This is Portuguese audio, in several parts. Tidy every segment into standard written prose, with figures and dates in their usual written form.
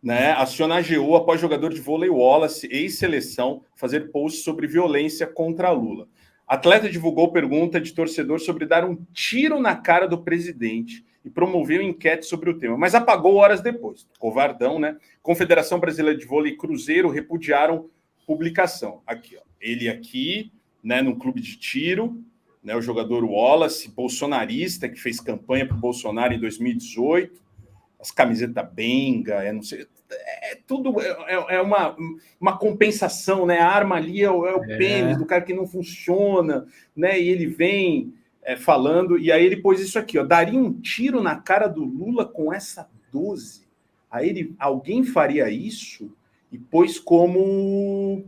né, aciona a AGU após jogador de vôlei Wallace, ex-seleção, fazer post sobre violência contra Lula. Atleta divulgou pergunta de torcedor sobre dar um tiro na cara do presidente e promoveu enquete sobre o tema, mas apagou horas depois. Covardão, né? Confederação Brasileira de Vôlei e Cruzeiro repudiaram publicação. Aqui, ó. Ele aqui, né, num clube de tiro, né, o jogador Wallace, bolsonarista, que fez campanha para o Bolsonaro em 2018, as camisetas benga, não sei, tudo uma compensação, né? A arma ali é o pênis do cara que não funciona, né? E ele vem falando, e aí ele pôs isso aqui, ó, daria um tiro na cara do Lula com essa 12. Aí alguém faria isso e pôs como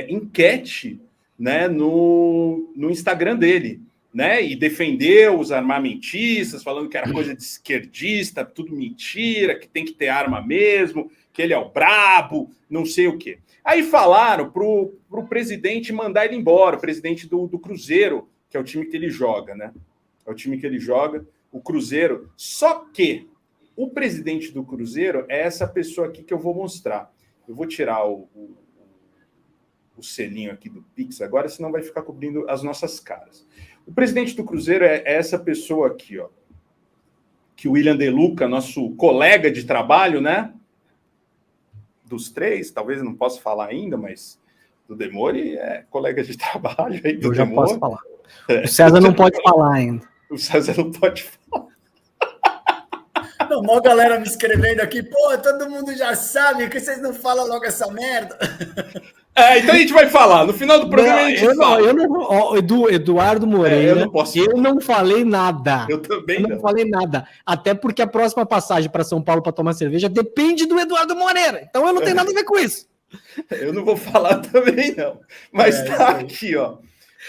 enquete, né, no Instagram dele, né, e defendeu os armamentistas, falando que era coisa de esquerdista, tudo mentira, que tem que ter arma mesmo, que ele é o brabo, não sei o quê. Aí falaram pro presidente mandar ele embora, o presidente do Cruzeiro, que é o time que ele joga, né? É o time que ele joga, o Cruzeiro. Só que o presidente do Cruzeiro é essa pessoa aqui que eu vou mostrar. Eu vou tirar o selinho aqui do Pix agora, senão vai ficar cobrindo as nossas caras. O presidente do Cruzeiro é essa pessoa aqui, ó, que o William De Luca, nosso colega de trabalho, né? Dos três, talvez eu não possa falar ainda, mas do Demore é colega de trabalho aí do Eu já Demore. posso falar. O César não pode falar ainda. O César não pode falar. Não, uma galera me escrevendo aqui, pô, todo mundo já sabe, que vocês não falam logo essa merda. Então a gente vai falar. No final do programa a gente fala. Eu não, Eduardo Moreira, eu não falei nada. Eu também não falei nada. Até porque a próxima passagem para São Paulo para tomar cerveja depende do Eduardo Moreira. Então eu não tenho nada a ver com isso. Eu não vou falar também, não. Mas tá aqui, ó.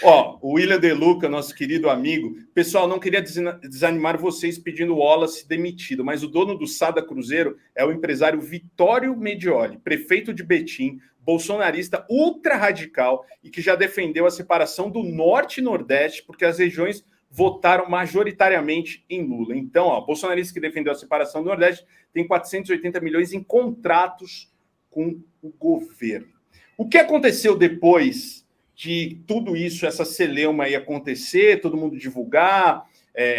Ó, o William De Luca, nosso querido amigo. Pessoal, não queria desanimar vocês pedindo o Wallace demitido, mas o dono do Sada Cruzeiro é o empresário Vitório Medioli, prefeito de Betim, bolsonarista ultra radical e que já defendeu a separação do Norte e Nordeste, porque as regiões votaram majoritariamente em Lula. Então, ó, bolsonarista que defendeu a separação do Nordeste tem 480 milhões em contratos com o governo. O que aconteceu depois de tudo isso, essa celeuma aí acontecer, todo mundo divulgar,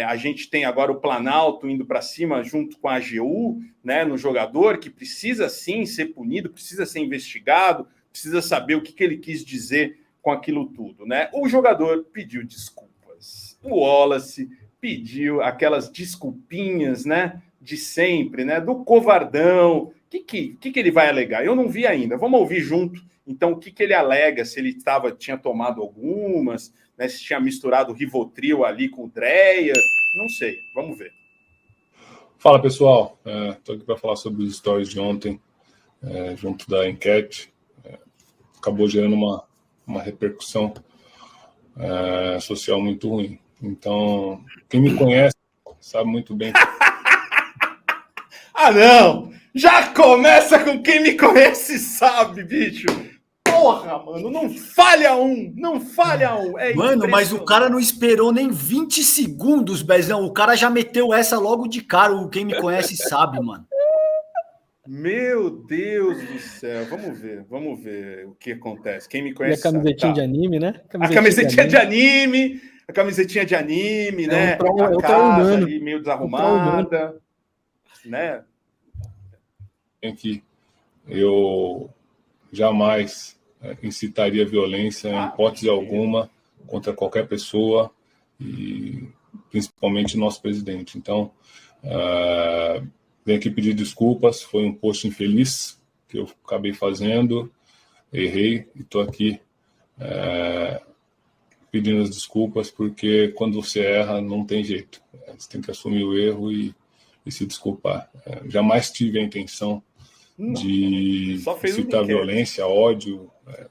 a gente tem agora o Planalto indo para cima junto com a AGU, né, no jogador, que precisa sim ser punido, precisa ser investigado, precisa saber o que ele quis dizer com aquilo tudo, né? O jogador pediu desculpas, o Wallace pediu aquelas desculpinhas, né, de sempre, né, do covardão. O que ele vai alegar? Eu não vi ainda, vamos ouvir junto. Então, o que ele alega? Se ele tinha tomado algumas, né? Se tinha misturado o Rivotril ali com o Dreyer, não sei. Vamos ver. Fala, pessoal. Estou aqui para falar sobre os stories de ontem, junto da enquete. Acabou gerando uma repercussão social muito ruim. Então, quem me conhece sabe muito bem. Ah, não! Já começa com quem me conhece sabe, bicho! Porra, mano, não falha um! Não falha um! Mano, mas o cara não esperou nem 20 segundos, Bezão. O cara já meteu essa logo de cara. Quem me conhece sabe, mano. Meu Deus do céu. Vamos ver o que acontece. Quem me conhece sabe. E a camisetinha de anime, né? A camisetinha de anime. A camisetinha de anime, né? A casa ali meio desarrumada. Né? Em que eu jamais incitaria violência em hipótese alguma contra qualquer pessoa e principalmente nosso presidente. Então, venho aqui pedir desculpas, foi um post infeliz que eu acabei fazendo, errei e estou aqui pedindo as desculpas, porque quando você erra não tem jeito, você tem que assumir o erro e se desculpar. Jamais tive a intenção de citar violência, ódio.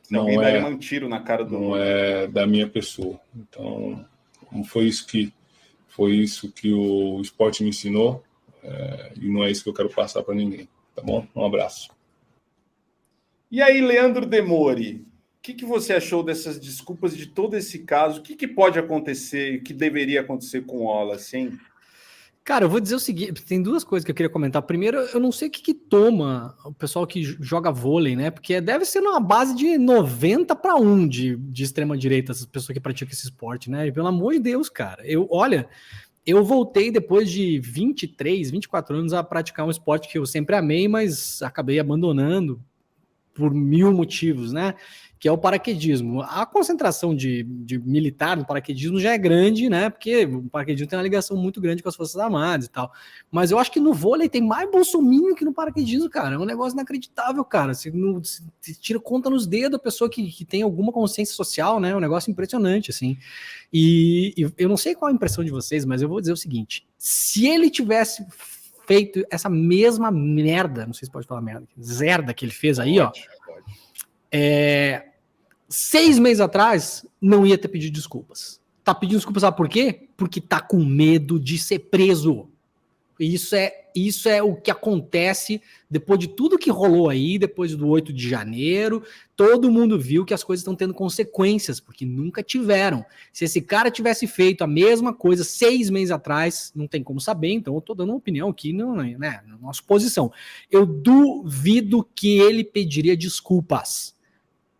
Não é um tiro na cara do não é da minha pessoa. Então, não foi isso que o esporte me ensinou, e não é isso que eu quero passar para ninguém. Tá bom? Um abraço. E aí, Leandro Demore, o que você achou dessas desculpas, de todo esse caso? O que pode acontecer, o que deveria acontecer com o Wallace, hein? Cara, eu vou dizer o seguinte, tem duas coisas que eu queria comentar. Primeiro, eu não sei o que toma o pessoal que joga vôlei, né? Porque deve ser numa base de 90-1 de extrema-direita, essas pessoas que praticam esse esporte, né? E, pelo amor de Deus, cara. Olha, eu voltei depois de 23, 24 anos a praticar um esporte que eu sempre amei, mas acabei abandonando por 1000 motivos, né? Que é o paraquedismo. A concentração de militar no paraquedismo já é grande, né? Porque o paraquedismo tem uma ligação muito grande com as Forças Armadas e tal. Mas eu acho que no vôlei tem mais bolsominion que no paraquedismo, cara. É um negócio inacreditável, cara. Você tira conta nos dedos a pessoa que tem alguma consciência social, né? É um negócio impressionante, assim. E eu não sei qual a impressão de vocês, mas eu vou dizer o seguinte. Se ele tivesse feito essa mesma merda, não sei se pode falar merda, zerda que ele fez aí, ó. 6 meses atrás, não ia ter pedido desculpas. Tá pedindo desculpas, sabe por quê? Porque tá com medo de ser preso. Isso é o que acontece depois de tudo que rolou aí, depois do 8 de janeiro. Todo mundo viu que as coisas estão tendo consequências, porque nunca tiveram. Se esse cara tivesse feito a mesma coisa 6 meses atrás, não tem como saber, então eu tô dando uma opinião aqui, né, na nossa posição. Eu duvido que ele pediria desculpas.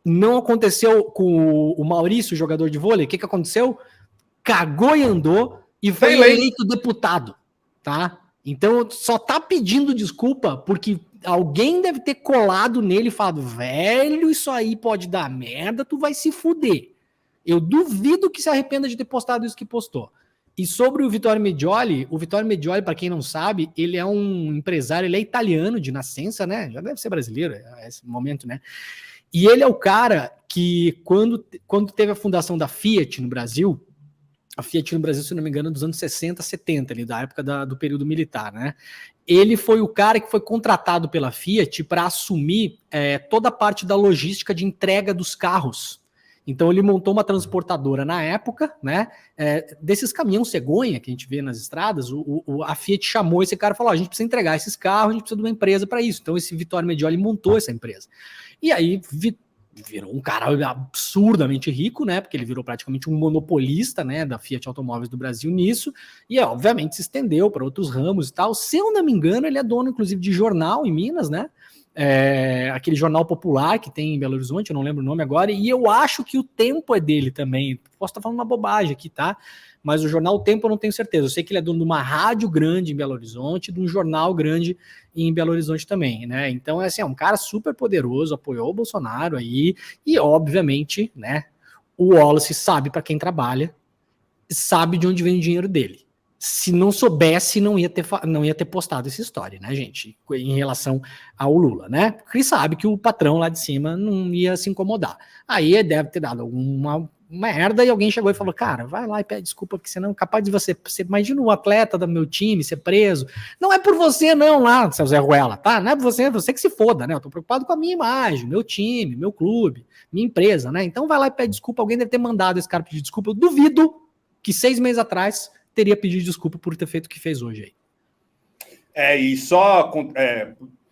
Não aconteceu com o Maurício, jogador de vôlei. O que aconteceu? Cagou e andou e foi eleito deputado, tá? Então só tá pedindo desculpa porque alguém deve ter colado nele e falado, velho, isso aí pode dar merda, tu vai se fuder. Eu duvido que se arrependa de ter postado isso que postou. E sobre o Vittorio Medioli, para quem não sabe, ele é um empresário, ele é italiano de nascença, né? Já deve ser brasileiro, é esse momento, né? E ele é o cara que, quando teve a fundação da Fiat no Brasil, a Fiat no Brasil, se não me engano, dos anos 60, 70, ali, da época do período militar, né? Ele foi o cara que foi contratado pela Fiat para assumir toda a parte da logística de entrega dos carros. Então ele montou uma transportadora na época, né? Desses caminhões cegonha que a gente vê nas estradas, a Fiat chamou esse cara e falou: a gente precisa entregar esses carros, a gente precisa de uma empresa para isso. Então esse Vittorio Medioli montou essa empresa. E aí virou um cara absurdamente rico, né? Porque ele virou praticamente um monopolista, né, da Fiat Automóveis do Brasil nisso, e obviamente se estendeu para outros ramos e tal. Se eu não me engano, ele é dono, inclusive, de jornal em Minas, né? Aquele jornal popular que tem em Belo Horizonte, eu não lembro o nome agora, e eu acho que o Tempo é dele também. Posso estar falando uma bobagem aqui, tá? Mas o jornal O Tempo eu não tenho certeza. Eu sei que ele é dono de uma rádio grande em Belo Horizonte, de um jornal grande em Belo Horizonte também, né? Então, assim, é um cara super poderoso, apoiou o Bolsonaro aí, e obviamente, né, o Wallace sabe para quem trabalha, sabe de onde vem o dinheiro dele. Se não soubesse, não ia ter postado essa história, né, gente? Em relação ao Lula, né? Porque ele sabe que o patrão lá de cima não ia se incomodar. Aí deve ter dado alguma merda e alguém chegou e falou: cara, vai lá e pede desculpa, porque senão é capaz de você imagina o atleta do meu time ser preso. Não é por você, não, lá, seu Zé Ruela, tá? Não é por você, é você que se foda, né? Eu tô preocupado com a minha imagem, meu time, meu clube, minha empresa, né? Então vai lá e pede desculpa. Alguém deve ter mandado esse cara pedir desculpa. Eu duvido que 6 meses atrás teria pedido desculpa por ter feito o que fez hoje aí. E só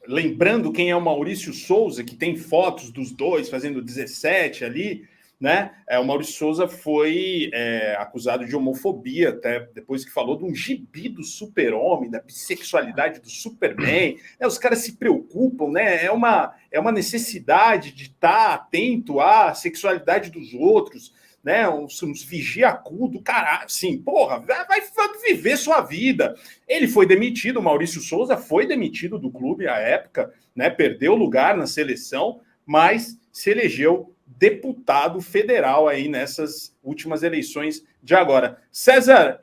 lembrando quem é o Maurício Souza, que tem fotos dos dois fazendo 17 ali, né? O Maurício Souza foi acusado de homofobia, até depois que falou de um gibi do super-homem, da bissexualidade do Superman. Os caras se preocupam, né? É uma necessidade de estar atento à sexualidade dos outros, né, uns vigia-cu do caralho, assim, porra, vai viver sua vida. Ele foi demitido, o Maurício Souza foi demitido do clube à época, né, perdeu lugar na seleção, mas se elegeu deputado federal aí nessas últimas eleições de agora. César,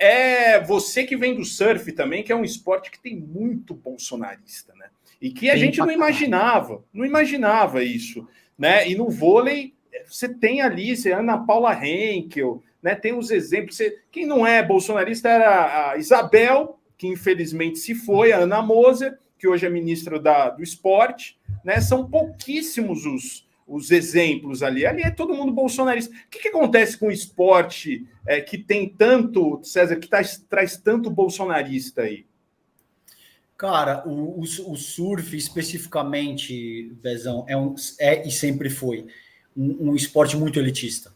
você que vem do surf também, que é um esporte que tem muito bolsonarista, né, e que a gente não imaginava isso, né, e no vôlei você tem ali, você Ana Paula Henkel, né? Tem os exemplos. Quem não é bolsonarista era a Isabel, que infelizmente se foi, a Ana Moser, que hoje é ministra do esporte, né? São pouquíssimos os exemplos ali. Ali é todo mundo bolsonarista. O que acontece com o esporte que tem tanto, César, que traz tanto bolsonarista aí? Cara, o surf especificamente, Bezão, e sempre foi um esporte muito elitista.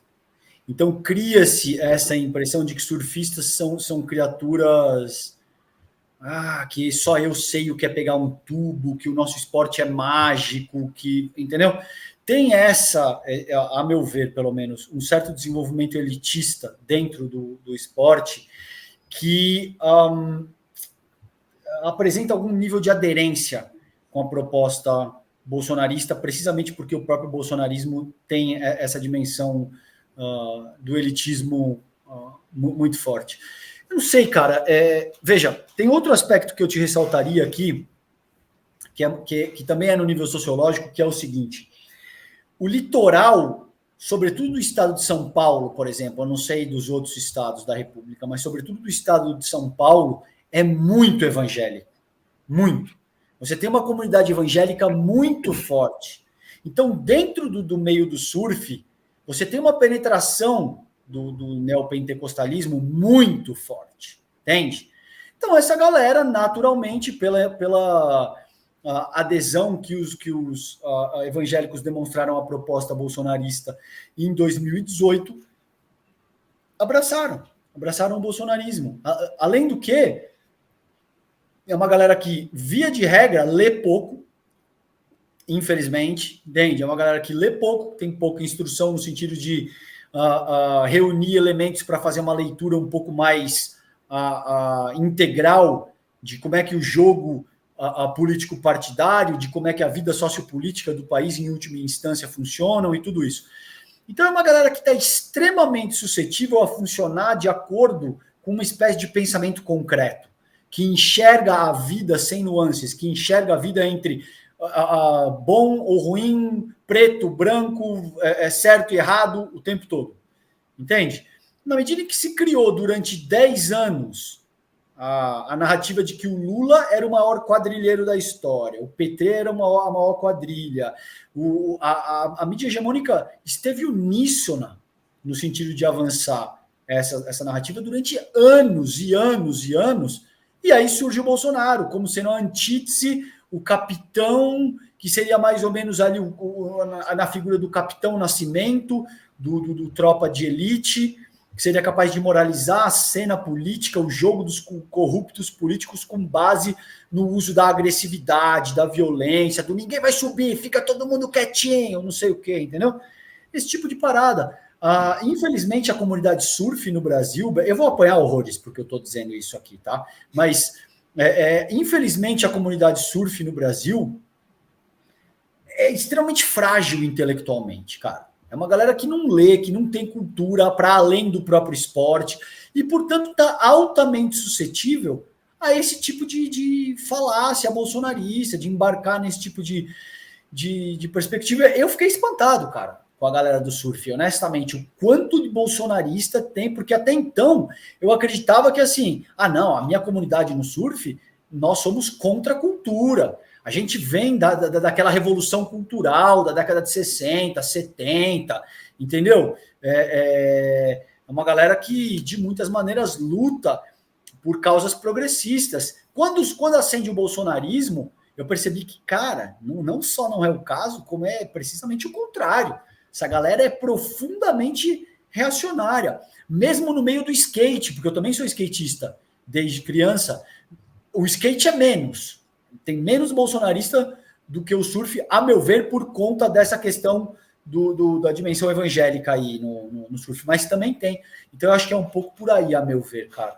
Então cria-se essa impressão de que surfistas são criaturas que só eu sei o que é pegar um tubo, que o nosso esporte é mágico, que, entendeu? Tem essa, a meu ver, pelo menos, um certo desenvolvimento elitista dentro do esporte que apresenta algum nível de aderência com a proposta bolsonarista, precisamente porque o próprio bolsonarismo tem essa dimensão do elitismo muito forte. Eu não sei, cara. Veja, tem outro aspecto que eu te ressaltaria aqui, que também é no nível sociológico, que é o seguinte. O litoral, sobretudo do estado de São Paulo, por exemplo, eu não sei dos outros estados da República, mas sobretudo do estado de São Paulo, é muito evangélico. Muito. Você tem uma comunidade evangélica muito forte. Então, dentro do meio do surf, você tem uma penetração do neopentecostalismo muito forte. Entende? Então, essa galera, naturalmente, pela adesão que os evangélicos demonstraram à proposta bolsonarista em 2018, abraçaram o bolsonarismo. Além do que, é uma galera que, via de regra, lê pouco, infelizmente, entende? É uma galera que lê pouco, tem pouca instrução no sentido de reunir elementos para fazer uma leitura um pouco mais integral de como é que o jogo político partidário, de como é que a vida sociopolítica do país, em última instância, funcionam e tudo isso. Então, é uma galera que está extremamente suscetível a funcionar de acordo com uma espécie de pensamento concreto, que enxerga a vida sem nuances, que enxerga a vida entre bom ou ruim, preto, branco, certo e errado o tempo todo. Entende? Na medida que se criou durante 10 anos a narrativa de que o Lula era o maior quadrilheiro da história, o PT era a maior quadrilha, a mídia hegemônica esteve uníssona no sentido de avançar essa narrativa durante anos e anos e anos, e aí surge o Bolsonaro como sendo a antítese, o capitão, que seria mais ou menos ali na figura do Capitão Nascimento, do tropa de elite, que seria capaz de moralizar a cena política, o jogo dos corruptos políticos com base no uso da agressividade, da violência, do ninguém vai subir, fica todo mundo quietinho, não sei o quê, entendeu? Esse tipo de parada. Infelizmente, a comunidade surf no Brasil, eu vou apanhar horrores porque eu estou dizendo isso aqui, tá? Mas, infelizmente, a comunidade surf no Brasil é extremamente frágil intelectualmente, cara. É uma galera que não lê, que não tem cultura para além do próprio esporte e, portanto, está altamente suscetível a esse tipo de falácia bolsonarista, de embarcar nesse tipo de perspectiva. Eu fiquei espantado, cara, com a galera do surf, honestamente, o quanto de bolsonarista tem, porque até então eu acreditava que assim, não, a minha comunidade no surf, nós somos contra a cultura. A gente vem daquela revolução cultural da década de 60, 70, entendeu? É uma galera que, de muitas maneiras, luta por causas progressistas. Quando acende o bolsonarismo, eu percebi que, cara, não só não é o caso, como é precisamente o contrário. Essa galera é profundamente reacionária. Mesmo no meio do skate, porque eu também sou skatista desde criança, o skate é menos. Tem menos bolsonarista do que o surf, a meu ver, por conta dessa questão da dimensão evangélica aí no surf, mas também tem. Então, eu acho que é um pouco por aí, a meu ver, cara.